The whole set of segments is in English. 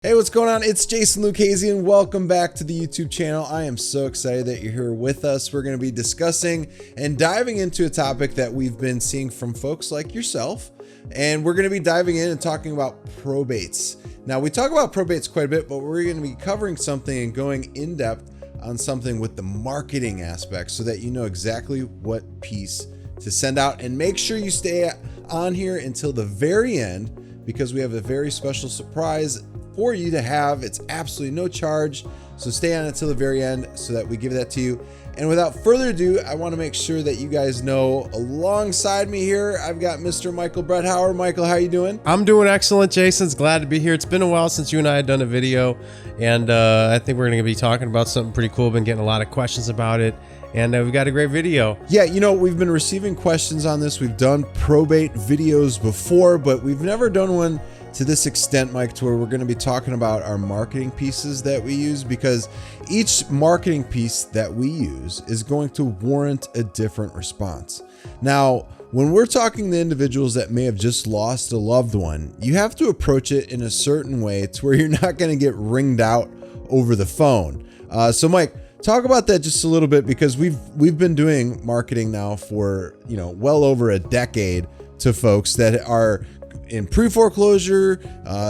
Hey, what's going on? It's Jason Lucchese and welcome back to the YouTube channel. I am so excited that you're here with us. We're going to be discussing and diving into a topic that we've been seeing from folks like yourself. And we're going to be diving in and talking about probates. Now, we talk about probates quite a bit, but we're going to be covering something and going in depth on something with the marketing aspect so that you know exactly what piece to send out. And make sure you stay on here until the very end because we have a very special surprise for you to have. It's absolutely no charge, so stay on until the very end so that we give that to you. And without further ado, I want to make sure that you guys know alongside me here I've got Mr. Michael Bretthauer. Michael, how you doing? I'm doing excellent, Jason. It's glad to be here. It's been a while since you and I had done a video, and I think we're going to be talking about something pretty cool. Been getting a lot of questions about it, and we've got a great video. Yeah, you know, we've been receiving questions on this. We've done probate videos before, but we've never done one to this extent, Mike, to where we're going to be talking about our marketing pieces that we use, because each marketing piece that we use is going to warrant a different response. Now, when we're talking to individuals that may have just lost a loved one, you have to approach it in a certain way to where you're not going to get ringed out over the phone. So Mike, talk about that just a little bit, because we've been doing marketing now for, well over a decade to folks that are in pre-foreclosure,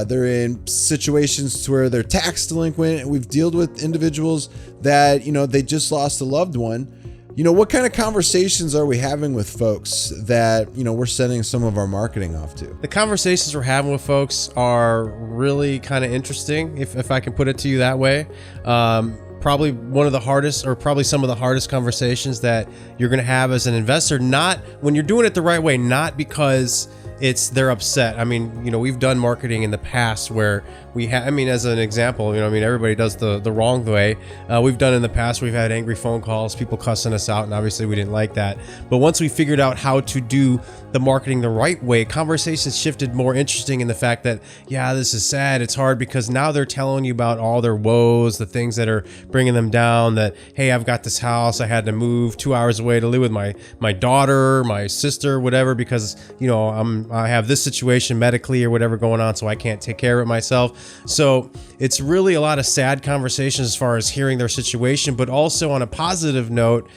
they're in situations to where they're tax delinquent, and we've dealt with individuals that, they just lost a loved one. What kind of conversations are we having with folks that, we're sending some of our marketing off to? The conversations we're having with folks are really kind of interesting, if I can put it to you that way. Probably one of the hardest, or probably some of the hardest conversations that you're going to have as an investor, not when you're doing it the right way, not because they're upset. I mean, we've done marketing in the past where we have, as an example, everybody does the wrong way. We've done in the past, we've had angry phone calls, people cussing us out, and obviously we didn't like that. But once we figured out how to do the marketing the right way, conversations shifted more interesting in the fact that, yeah, this is sad. It's hard because now they're telling you about all their woes, the things that are bringing them down, that, hey, I've got this house, I had to move 2 hours away to live with my daughter, my sister, whatever, because, I have this situation medically or whatever going on, so I can't take care of it myself. So it's really a lot of sad conversations as far as hearing their situation, but also on a positive note,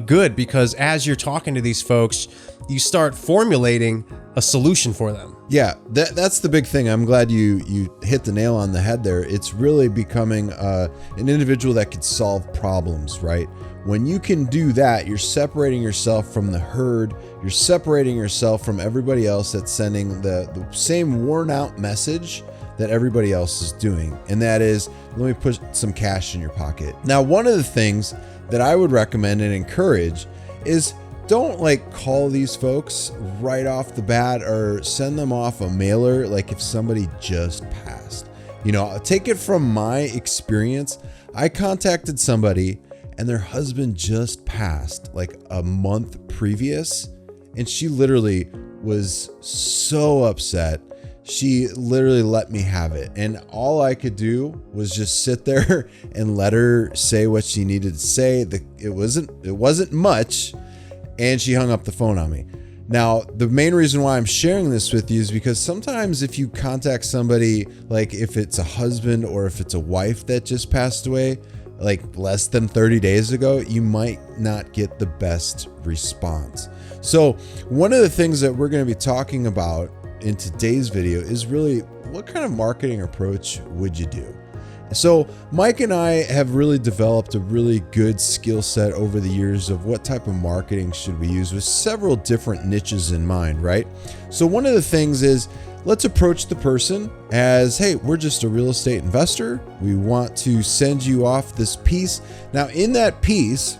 good, because as you're talking to these folks, you start formulating a solution for them. Yeah, that's the big thing. I'm glad you hit the nail on the head there. It's really becoming an individual that could solve problems, right? When you can do that, you're separating yourself from the herd. You're separating yourself from everybody else that's sending the same worn out message that everybody else is doing. And that is, let me put some cash in your pocket. Now, one of the things that I would recommend and encourage is don't call these folks right off the bat or send them off a mailer like if somebody just passed. Take it from my experience. I contacted somebody and their husband just passed a month previous, and she literally was so upset. She literally let me have it, and all I could do was just sit there and let her say what she needed to say. It wasn't much, and she hung up the phone on me. Now, the main reason why I'm sharing this with you is because sometimes if you contact somebody, if it's a husband or if it's a wife that just passed away, less than 30 days ago, you might not get the best response. So one of the things that we're going to be talking about in today's video is really, what kind of marketing approach would you do? So Mike and I have really developed a really good skill set over the years of what type of marketing should we use, with several different niches in mind, right? So one of the things is, let's approach the person as, hey, we're just a real estate investor. We want to send you off this piece. Now, in that piece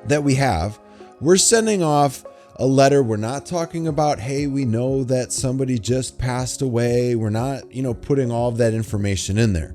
that we have, we're sending off a letter. We're not talking about, hey, we know that somebody just passed away. We're not, putting all of that information in there.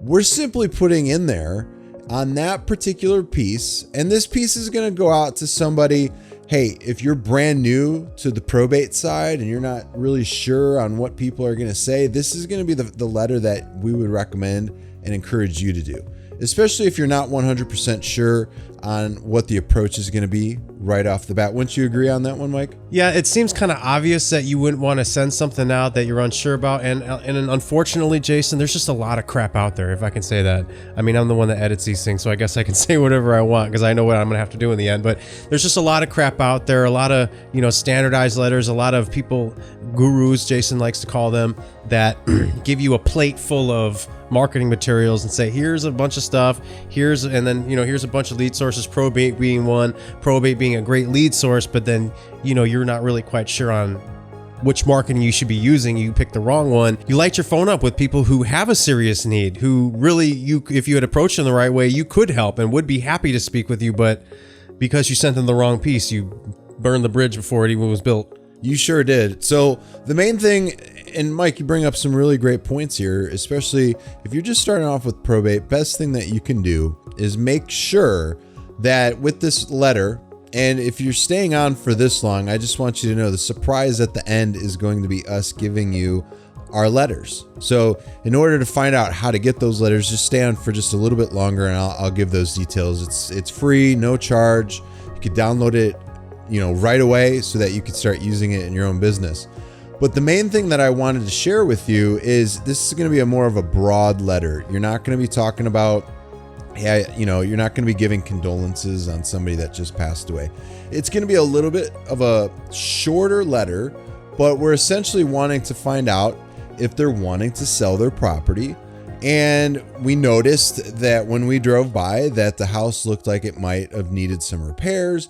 We're simply putting in there on that particular piece, and this piece is going to go out to somebody. Hey, if you're brand new to the probate side and you're not really sure on what people are going to say, this is going to be the letter that we would recommend and encourage you to do. Especially if you're not 100% sure on what the approach is going to be right off the bat. Wouldn't you agree on that one, Mike? Yeah, it seems kind of obvious that you wouldn't want to send something out that you're unsure about. And unfortunately, Jason, there's just a lot of crap out there, if I can say that. I mean, I'm the one that edits these things, so I guess I can say whatever I want because I know what I'm going to have to do in the end. But there's just a lot of crap out there, a lot of, standardized letters, a lot of people, gurus, Jason likes to call them, that give you a plate full of marketing materials and say, here's a bunch of stuff, here's a bunch of lead sources, probate being one, probate being a great lead source, but then, you're not really quite sure on which marketing you should be using. You pick the wrong one. You light your phone up with people who have a serious need, who really, if you had approached them the right way, you could help and would be happy to speak with you, but because you sent them the wrong piece, you burned the bridge before it even was built. You sure did. So the main thing, and Mike, you bring up some really great points here, especially if you're just starting off with probate. Best thing that you can do is make sure that with this letter, and if you're staying on for this long, I just want you to know the surprise at the end is going to be us giving you our letters. So in order to find out how to get those letters, just stay on for just a little bit longer and I'll give those details. It's free, no charge. You can download it, right away so that you can start using it in your own business. But the main thing that I wanted to share with you is this is going to be more of a broad letter. You're not going to be talking about, you're not going to be giving condolences on somebody that just passed away. It's going to be a little bit of a shorter letter, but we're essentially wanting to find out if they're wanting to sell their property. And we noticed that when we drove by that the house looked like it might have needed some repairs.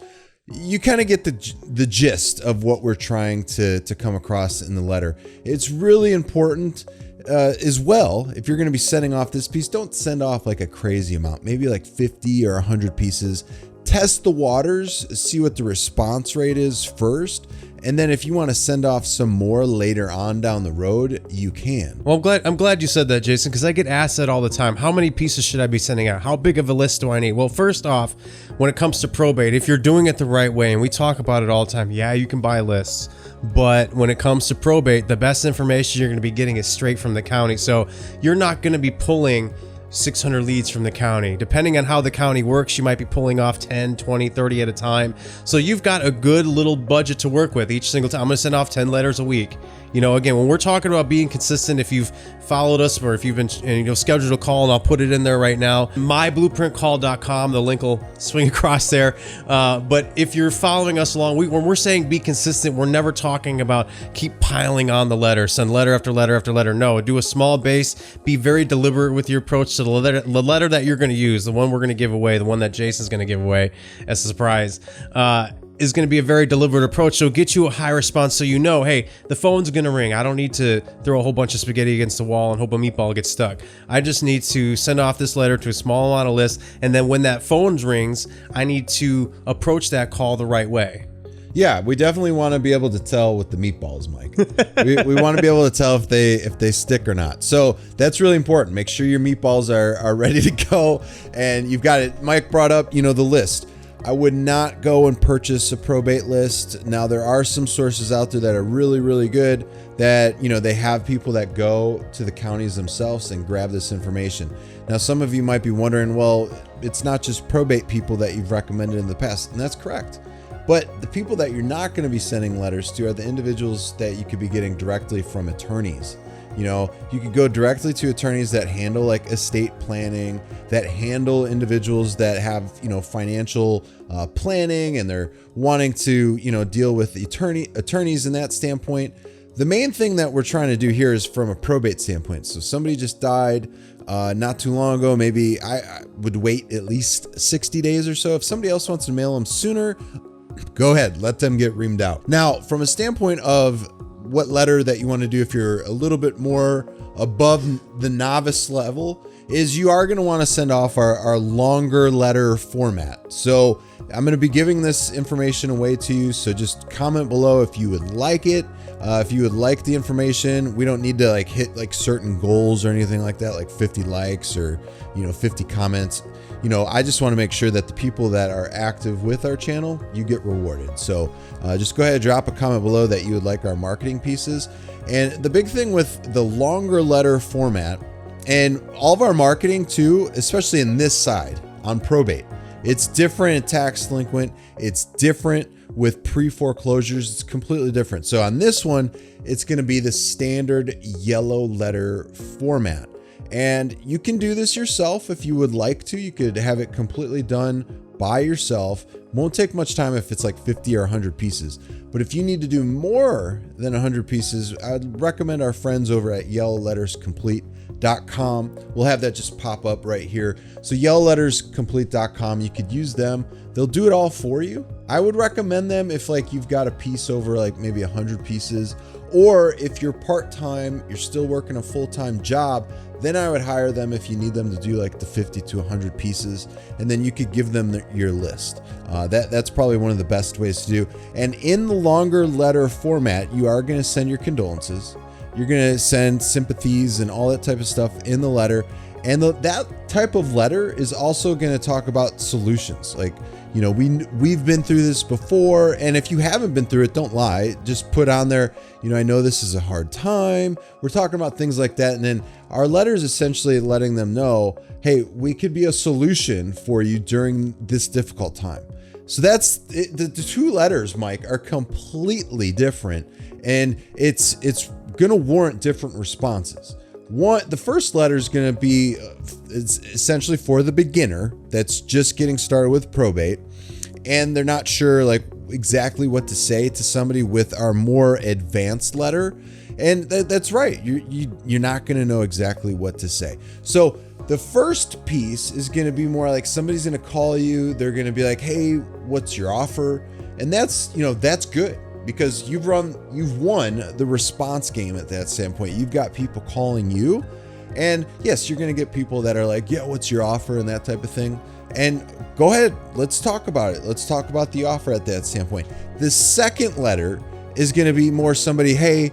You kind of get the gist of what we're trying to come across in the letter. It's really important as well, if you're going to be sending off this piece, don't send off like a crazy amount, maybe like 50 or 100 pieces. Test the waters, see what the response rate is first. And then if you want to send off some more later on down the road, you can. Well, I'm glad you said that, Jason, because I get asked that all the time. How many pieces should I be sending out? How big of a list do I need? Well, first off, when it comes to probate, if you're doing it the right way, and we talk about it all the time, yeah, you can buy lists. But when it comes to probate, the best information you're going to be getting is straight from the county. So you're not going to be pulling 600 leads from the county. Depending on how the county works, you might be pulling off 10, 20, 30 at a time. So you've got a good little budget to work with each single time. I'm going to send off 10 letters a week. Again, when we're talking about being consistent, if you've followed us or if you've been scheduled a call, and I'll put it in there right now, myblueprintcall.com, the link will swing across there. But if you're following us along, when we're saying be consistent, we're never talking about keep piling on the letter, send letter after letter after letter. No, do a small base, be very deliberate with your approach to the letter that you're going to use, the one we're going to give away, the one that Jason's going to give away as a surprise, is going to be a very deliberate approach. So get you a high response so hey, the phone's going to ring. I don't need to throw a whole bunch of spaghetti against the wall and hope a meatball gets stuck. I just need to send off this letter to a small amount of lists. And then when that phone rings, I need to approach that call the right way. Yeah, we definitely want to be able to tell with the meatballs, Mike. we want to be able to tell if they stick or not. So that's really important. Make sure your meatballs are ready to go and you've got it. Mike brought up, the list. I would not go and purchase a probate list. Now, there are some sources out there that are really, really good that, they have people that go to the counties themselves and grab this information. Now, some of you might be wondering, well, it's not just probate people that you've recommended in the past, and that's correct. But the people that you're not going to be sending letters to are the individuals that you could be getting directly from attorneys. You could go directly to attorneys that handle like estate planning, that handle individuals that have, financial planning, and they're wanting to, deal with attorneys in that standpoint. The main thing that we're trying to do here is from a probate standpoint. So somebody just died not too long ago. Maybe I would wait at least 60 days or so. If somebody else wants to mail them sooner, go ahead, let them get reamed out. Now, from a standpoint of what letter that you want to do, if you're a little bit more above the novice level, is you are going to want to send off our longer letter format. So I'm going to be giving this information away to you. So just comment below if you would like it. If you would like the information, we don't need to hit certain goals or anything like that, like 50 likes or, 50 comments. I just want to make sure that the people that are active with our channel, you get rewarded. So just go ahead and drop a comment below that you would like our marketing pieces. And the big thing with the longer letter format and all of our marketing too, especially in this side on probate, It's different in tax delinquent. It's different with pre-foreclosures. It's completely different. So on this one, it's going to be the standard yellow letter format. And you can do this yourself if you would like to. You could have it completely done by yourself. Won't take much time if it's like 50 or 100 pieces. But if you need to do more than 100 pieces, I'd recommend our friends over at yellowletterscomplete.com. We'll have that just pop up right here. So yellowletterscomplete.com, you could use them. They'll do it all for you. I would recommend them if like you've got a piece over like maybe 100 pieces, or if you're part-time, you're still working a full-time job, then I would hire them if you need them to do like the 50 to 100 pieces, and then you could give them your list. That's probably one of the best ways to do. And in the longer letter format, you are going to send your condolences. You're going to send sympathies and all that type of stuff in the letter. And that type of letter is also going to talk about solutions. Like, you know, we've been through this before, and if you haven't been through it, don't lie. Just put on there, you know, I know this is a hard time. We're talking about things like that. And then our letter is essentially letting them know, hey, we could be a solution for you during this difficult time. So that's it. The two letters, Mike, are completely different, and it's going to warrant different responses. The first letter is going to be it's essentially for the beginner that's just getting started with probate, and they're not sure like exactly what to say to somebody with our more advanced letter. And that's right. You're not going to know exactly what to say. So the first piece is going to be more like somebody's going to call you. They're going to be like, hey, what's your offer? And that's, you know, that's good, because you've won the response game at that standpoint. You've got people calling you, and yes, you're going to get people that are like, yeah, what's your offer, and that type of thing. And go ahead, let's talk about it. Let's talk about the offer at that standpoint. The second letter is going to be more somebody, hey,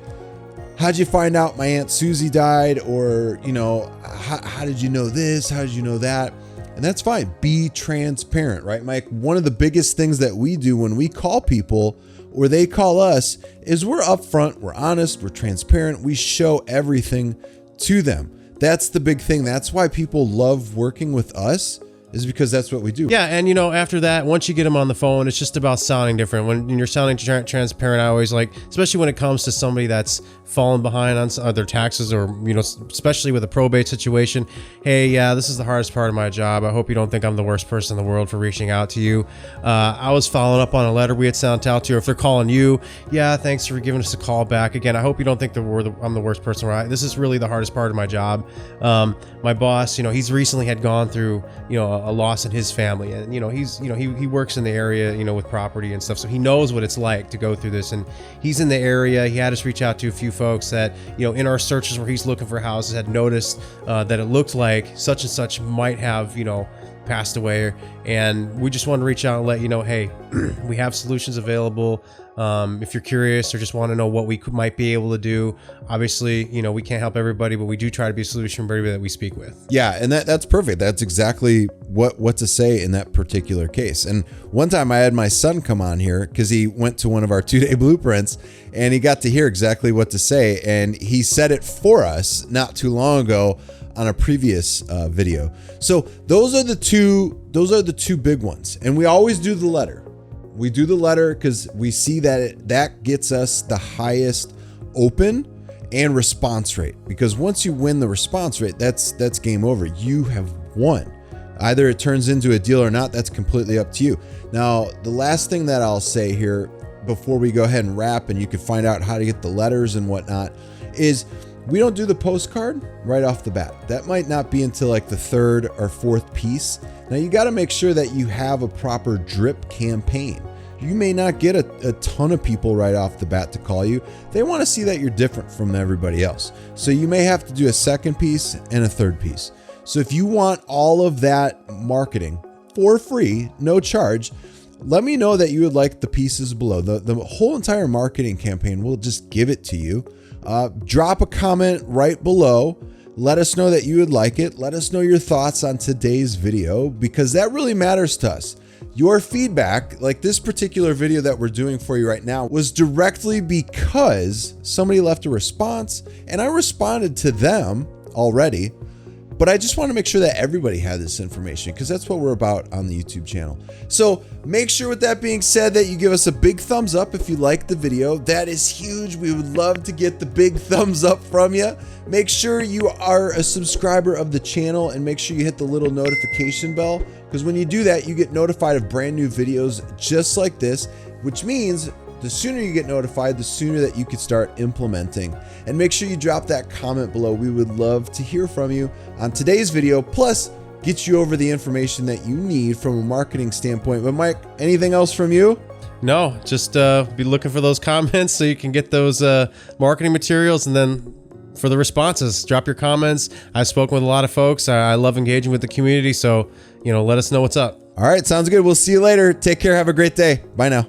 how'd you find out my Aunt Susie died? Or, you know, how did you know this? How did you know that? And that's fine. Be transparent, right, Mike? One of the biggest things that we do when we call people or they call us is we're upfront, we're honest, we're transparent, we show everything to them. That's the big thing. That's why people love working with us, is because that's what we do. Yeah, and you know, after that, once you get them on the phone, it's just about sounding different. When you're sounding transparent, I always like, especially when it comes to somebody that's fallen behind on their taxes, or, you know, especially with a probate situation. Hey, yeah, this is the hardest part of my job. I hope you don't think I'm the worst person in the world for reaching out to you. I was following up on a letter we had sent out to you. If they're calling you, yeah, thanks for giving us a call back. Again, I hope you don't think I'm the worst person. Right? This is really the hardest part of my job. My boss, you know, he's recently had gone through, you know, a loss in his family, and you know, he works in the area, you know, with property and stuff, so he knows what it's like to go through this. And he's in the area. He had us reach out to a few folks that, you know, in our searches where he's looking for houses, had noticed that it looked like such and such might have, you know, passed away. And we just want to reach out and let you know, hey, we have solutions available. If you're curious or just want to know what we might be able to do, obviously, you know, we can't help everybody, but we do try to be a solution for everybody that we speak with. Yeah, and that's perfect. That's exactly what to say in that particular case. And one time I had my son come on here because he went to one of our 2-day blueprints, and he got to hear exactly what to say, and he said it for us not too long ago on a previous video. So those are the two big ones, and we always do the letter. We do the letter because we see that that gets us the highest open and response rate. Because once you win the response rate, that's game over. You have won. Either it turns into a deal or not, that's completely up to you. Now, the last thing that I'll say here before we go ahead and wrap, and you can find out how to get the letters and whatnot, is we don't do the postcard right off the bat. That might not be until like the third or fourth piece. Now you got to make sure that you have a proper drip campaign. You may not get a ton of people right off the bat to call you. They want to see that you're different from everybody else. So you may have to do a second piece and a third piece. So if you want all of that marketing for free, no charge, let me know that you would like the pieces below. The whole entire marketing campaign, we'll just give it to you. Drop a comment right below. Let us know that you would like it. Let us know your thoughts on today's video, because that really matters to us. Your feedback, like this particular video that we're doing for you right now, was directly because somebody left a response and I responded to them already. but I just want to make sure that everybody had this information because that's what we're about on the YouTube channel. So make sure with that being said that you give us a big thumbs up if you liked the video. That is huge. We would love to get the big thumbs up from you. Make sure you are a subscriber of the channel and make sure you hit the little notification bell, because when you do that, you get notified of brand new videos just like this, which means the sooner you get notified, the sooner that you can start implementing. And make sure you drop that comment below. We would love to hear from you on today's video, plus get you over the information that you need from a marketing standpoint. But Mike, anything else from you? No, just be looking for those comments so you can get those marketing materials, and then for the responses, drop your comments. I've spoken with a lot of folks. I love engaging with the community, so let us know what's up. All right, sounds good. We'll see you later. Take care. Have a great day. Bye now.